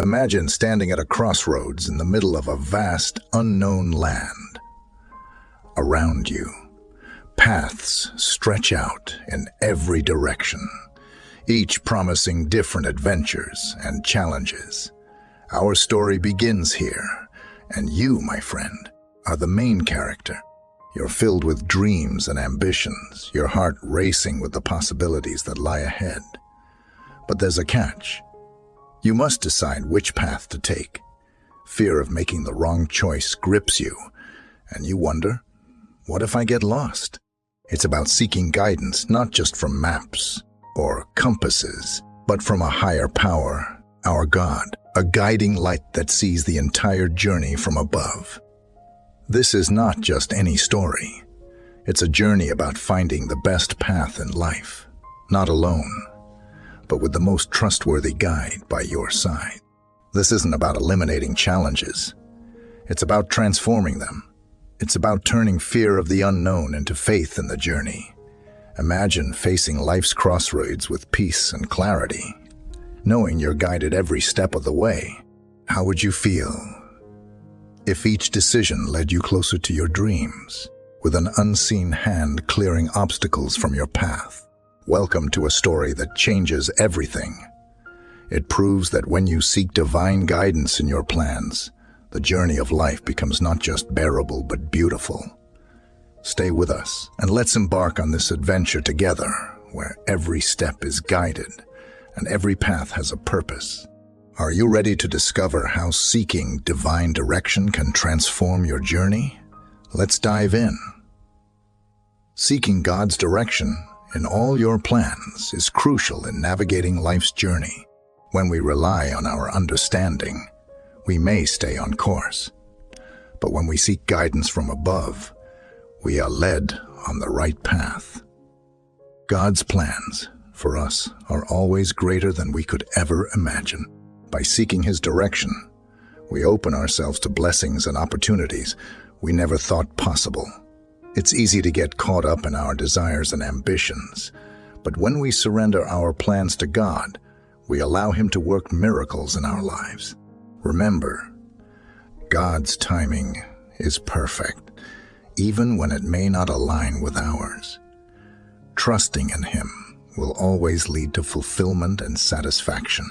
Imagine standing at a crossroads in the middle of a vast, unknown land. Around you, paths stretch out in every direction, each promising different adventures and challenges. Our story begins here, and you, my friend, are the main character. You're filled with dreams and ambitions, your heart racing with the possibilities that lie ahead. But there's a catch. You must decide which path to take. Fear of making the wrong choice grips you, and you wonder, what if I get lost? It's about seeking guidance not just from maps or compasses, but from a higher power, our God, a guiding light that sees the entire journey from above. This is not just any story. It's a journey about finding the best path in life, not alone, but with the most trustworthy guide by your side. This isn't about eliminating challenges. It's about transforming them. It's about turning fear of the unknown into faith in the journey. Imagine facing life's crossroads with peace and clarity, knowing you're guided every step of the way. How would you feel if each decision led you closer to your dreams, with an unseen hand clearing obstacles from your path? Welcome to a story that changes everything. It proves that when you seek divine guidance in your plans, the journey of life becomes not just bearable but beautiful. Stay with us and let's embark on this adventure together, where every step is guided and every path has a purpose. Are you ready to discover how seeking divine direction can transform your journey? Let's dive in. Seeking God's direction in all your plans is crucial in navigating life's journey. When we rely on our understanding, we may stay on course. But when we seek guidance from above, we are led on the right path. God's plans for us are always greater than we could ever imagine. By seeking His direction, we open ourselves to blessings and opportunities we never thought possible. It's easy to get caught up in our desires and ambitions, but when we surrender our plans to God, we allow Him to work miracles in our lives. Remember, God's timing is perfect, even when it may not align with ours. Trusting in Him will always lead to fulfillment and satisfaction.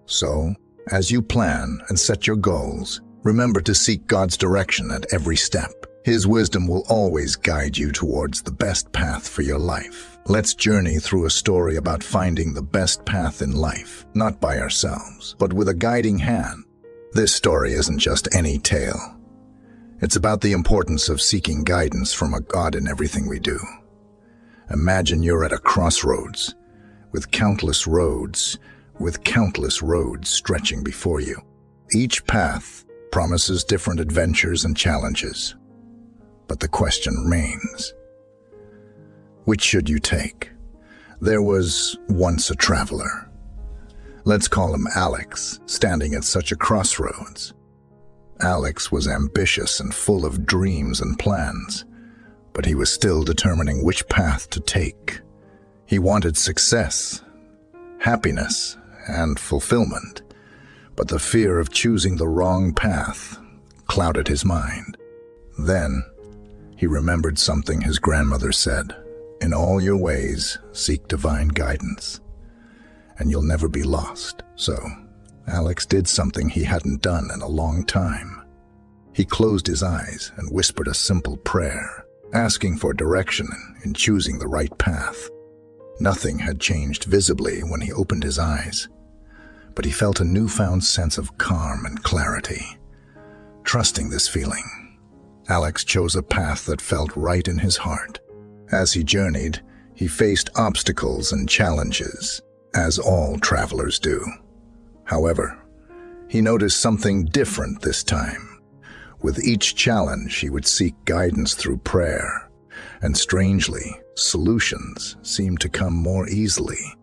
So, as you plan and set your goals, remember to seek God's direction at every step. His wisdom will always guide you towards the best path for your life. Let's journey through a story about finding the best path in life, not by ourselves, but with a guiding hand. This story isn't just any tale. It's about the importance of seeking guidance from a God in everything we do. Imagine you're at a crossroads, with countless roads stretching before you. Each path promises different adventures and challenges. But the question remains, which should you take? There was once a traveler. Let's call him Alex, standing at such a crossroads. Alex was ambitious and full of dreams and plans, but he was still determining which path to take. He wanted success, happiness, and fulfillment, but the fear of choosing the wrong path clouded his mind. Then, he remembered something his grandmother said: "In all your ways, seek divine guidance, and you'll never be lost." So, Alex did something he hadn't done in a long time. He closed his eyes and whispered a simple prayer, asking for direction in choosing the right path. Nothing had changed visibly when he opened his eyes, but he felt a newfound sense of calm and clarity. Trusting this feeling, Alex chose a path that felt right in his heart. As he journeyed, he faced obstacles and challenges, as all travelers do. However, he noticed something different this time. With each challenge, he would seek guidance through prayer, and strangely, solutions seemed to come more easily.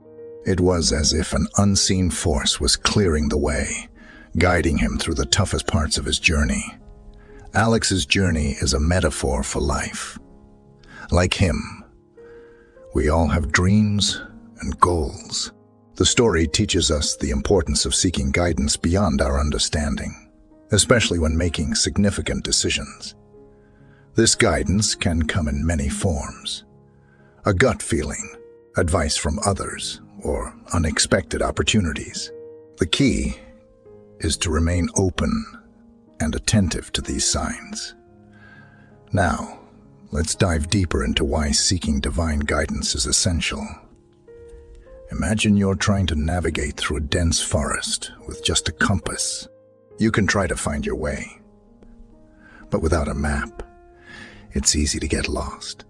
It was as if an unseen force was clearing the way, guiding him through the toughest parts of his journey. Alex's journey is a metaphor for life. Like him, we all have dreams and goals. The story teaches us the importance of seeking guidance beyond our understanding, especially when making significant decisions. This guidance can come in many forms: a gut feeling, advice from others, or unexpected opportunities. The key is to remain open and attentive to these signs. Now, let's dive deeper into why seeking divine guidance is essential. Imagine you're trying to navigate through a dense forest with just a compass. You can try to find your way, but without a map, it's easy to get lost.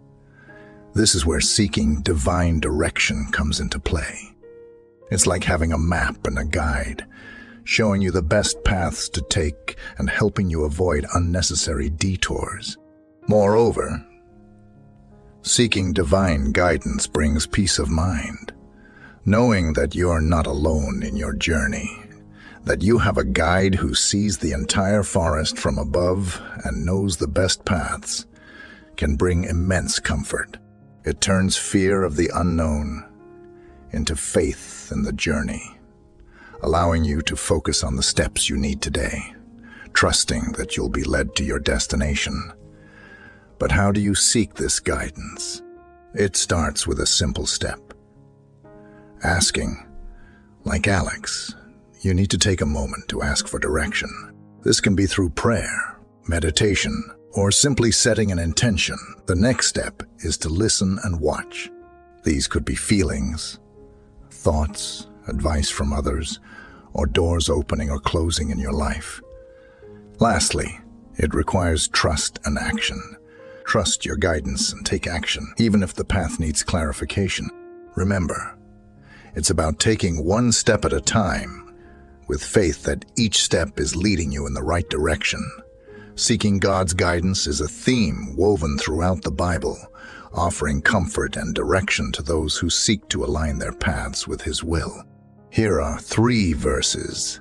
This is where seeking divine direction comes into play. It's like having a map and a guide, showing you the best paths to take and helping you avoid unnecessary detours. Moreover, seeking divine guidance brings peace of mind, knowing that you're not alone in your journey, that you have a guide who sees the entire forest from above and knows the best paths, can bring immense comfort. It turns fear of the unknown into faith in the journey, allowing you to focus on the steps you need today, trusting that you'll be led to your destination. But how do you seek this guidance? It starts with a simple step: asking. Like Alex, you need to take a moment to ask for direction. This can be through prayer, meditation, or simply setting an intention. The next step is to listen and watch. These could be feelings, thoughts, advice from others, or doors opening or closing in your life. Lastly, it requires trust and action. Trust your guidance and take action, even if the path needs clarification. Remember, it's about taking one step at a time, with faith that each step is leading you in the right direction. Seeking God's guidance is a theme woven throughout the Bible, offering comfort and direction to those who seek to align their paths with His will. Here are 3 verses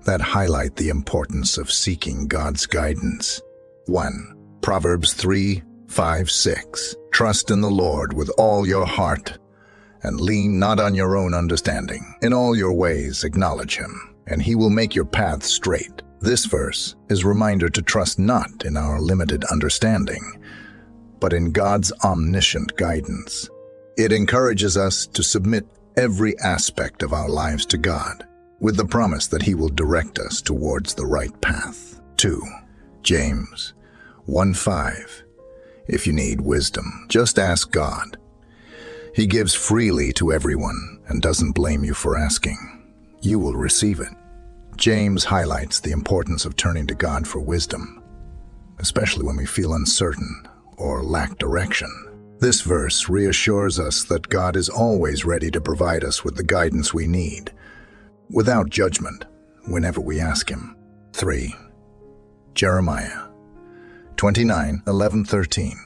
that highlight the importance of seeking God's guidance. 1. Proverbs 3:5-6. Trust in the Lord with all your heart, and lean not on your own understanding. In all your ways acknowledge Him, and He will make your paths straight. This verse is a reminder to trust not in our limited understanding, but in God's omniscient guidance. It encourages us to submit every aspect of our lives to God, with the promise that He will direct us towards the right path. 2. James 1:5. If you need wisdom, just ask God. He gives freely to everyone and doesn't blame you for asking. You will receive it. James highlights the importance of turning to God for wisdom, especially when we feel uncertain or lack direction. This verse reassures us that God is always ready to provide us with the guidance we need, without judgment, whenever we ask Him. 3. Jeremiah 29:11-13.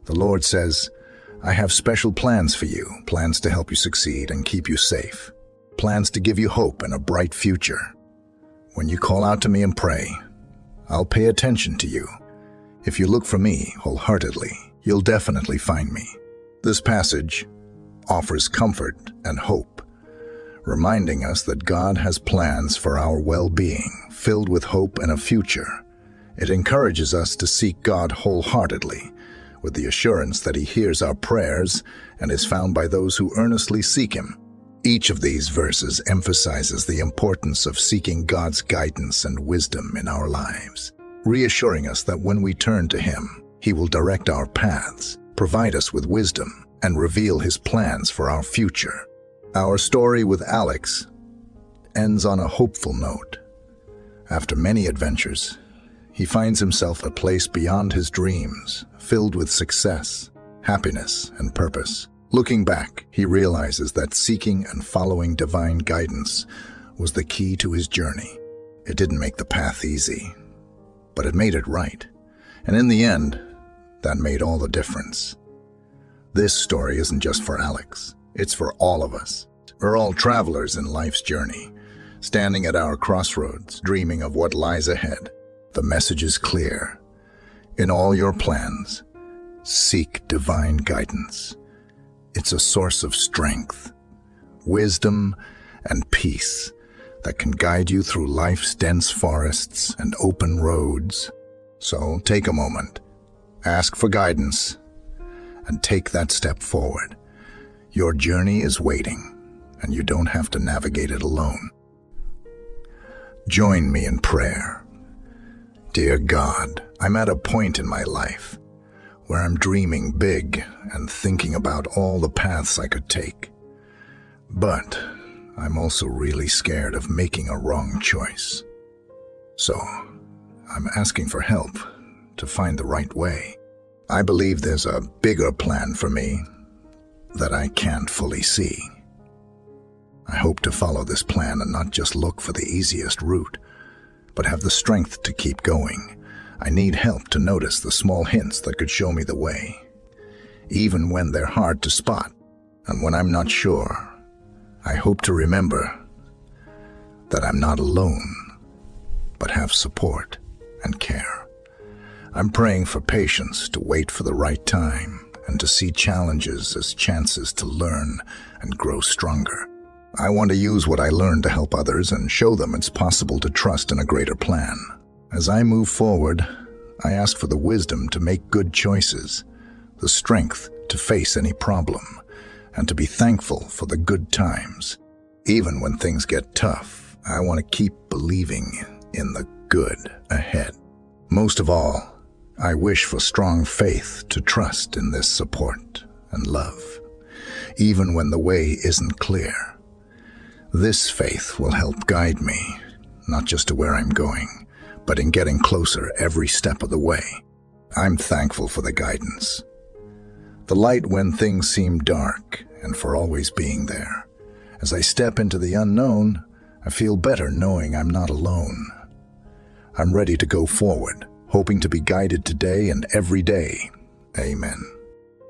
The Lord says, I have special plans for you, plans to help you succeed and keep you safe, plans to give you hope and a bright future. When you call out to me and pray, I'll pay attention to you. If you look for me wholeheartedly, you'll definitely find me. This passage offers comfort and hope, reminding us that God has plans for our well-being, filled with hope and a future. It encourages us to seek God wholeheartedly, with the assurance that He hears our prayers and is found by those who earnestly seek Him. Each of these verses emphasizes the importance of seeking God's guidance and wisdom in our lives, reassuring us that when we turn to Him, He will direct our paths, provide us with wisdom, and reveal His plans for our future. Our story with Alex ends on a hopeful note. After many adventures, he finds himself a place beyond his dreams, filled with success, happiness, and purpose. Looking back, he realizes that seeking and following divine guidance was the key to his journey. It didn't make the path easy, but it made it right. And in the end, that made all the difference. This story isn't just for Alex, it's for all of us. We're all travelers in life's journey, standing at our crossroads, dreaming of what lies ahead. The message is clear. In all your plans, seek divine guidance. It's a source of strength, wisdom, and peace that can guide you through life's dense forests and open roads. So take a moment, ask for guidance, and take that step forward. Your journey is waiting, and you don't have to navigate it alone. Join me in prayer. Dear God, I'm at a point in my life where I'm dreaming big and thinking about all the paths I could take. But I'm also really scared of making a wrong choice. So I'm asking for help to find the right way. I believe there's a bigger plan for me that I can't fully see. I hope to follow this plan and not just look for the easiest route, but have the strength to keep going. I need help to notice the small hints that could show me the way, even when they're hard to spot. And when I'm not sure, I hope to remember that I'm not alone, but have support and care. I'm praying for patience to wait for the right time and to see challenges as chances to learn and grow stronger. I want to use what I learned to help others and show them it's possible to trust in a greater plan. As I move forward, I ask for the wisdom to make good choices, the strength to face any problem, and to be thankful for the good times. Even when things get tough, I want to keep believing in the good ahead. Most of all, I wish for strong faith to trust in this support and love, even when the way isn't clear. This faith will help guide me, not just to where I'm going, but in getting closer every step of the way. I'm thankful for the guidance, the light when things seem dark, and for always being there. As I step into the unknown, I feel better knowing I'm not alone. I'm ready to go forward, hoping to be guided today and every day. Amen.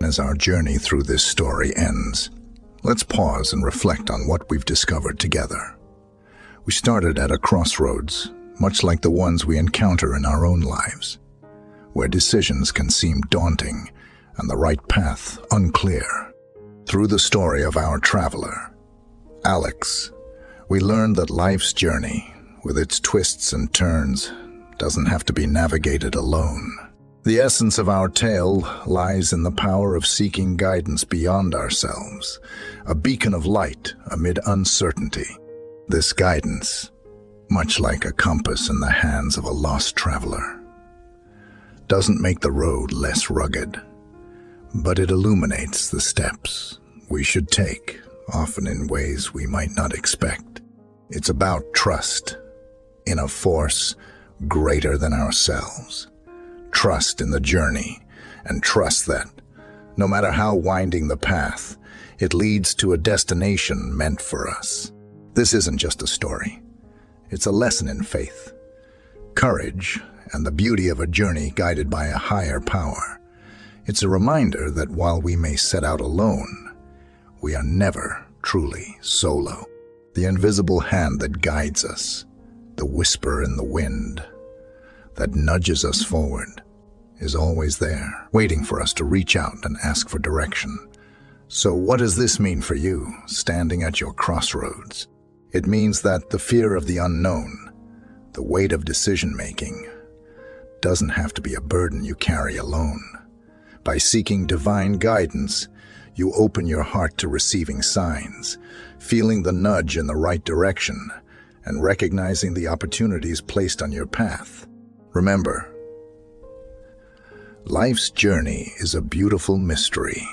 As our journey through this story ends, let's pause and reflect on what we've discovered together. We started at a crossroads, much like the ones we encounter in our own lives, where decisions can seem daunting and the right path unclear. Through the story of our traveler, Alex, we learned that life's journey, with its twists and turns, doesn't have to be navigated alone. The essence of our tale lies in the power of seeking guidance beyond ourselves, a beacon of light amid uncertainty. This guidance, much like a compass in the hands of a lost traveler, doesn't make the road less rugged, but it illuminates the steps we should take, often in ways we might not expect. It's about trust in a force greater than ourselves. Trust in the journey, and trust that, no matter how winding the path, it leads to a destination meant for us. This isn't just a story. It's a lesson in faith, courage, and the beauty of a journey guided by a higher power. It's a reminder that while we may set out alone, we are never truly solo. The invisible hand that guides us, the whisper in the wind that nudges us forward, is always there, waiting for us to reach out and ask for direction. So what does this mean for you, standing at your crossroads? It means that the fear of the unknown, the weight of decision-making, doesn't have to be a burden you carry alone. By seeking divine guidance, you open your heart to receiving signs, feeling the nudge in the right direction, and recognizing the opportunities placed on your path. Remember, life's journey is a beautiful mystery,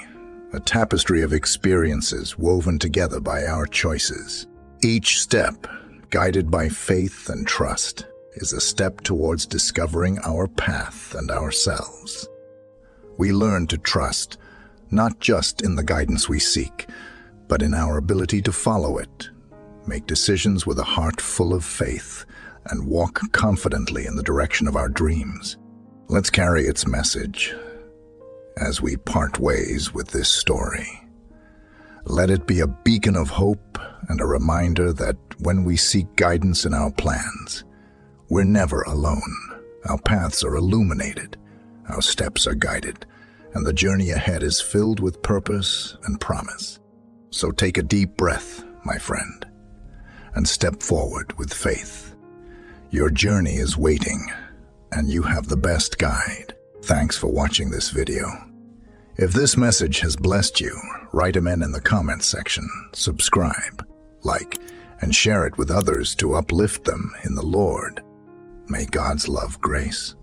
a tapestry of experiences woven together by our choices. Each step, guided by faith and trust, is a step towards discovering our path and ourselves. We learn to trust, not just in the guidance we seek, but in our ability to follow it, make decisions with a heart full of faith, and walk confidently in the direction of our dreams. Let's carry its message as we part ways with this story. Let it be a beacon of hope and a reminder that when we seek guidance in our plans, we're never alone. Our paths are illuminated, our steps are guided, and the journey ahead is filled with purpose and promise. So take a deep breath, my friend, and step forward with faith. Your journey is waiting, and you have the best guide. Thanks for watching this video. If this message has blessed you, write amen in the comments section, subscribe, like, and share it with others to uplift them in the Lord. May God's love, grace,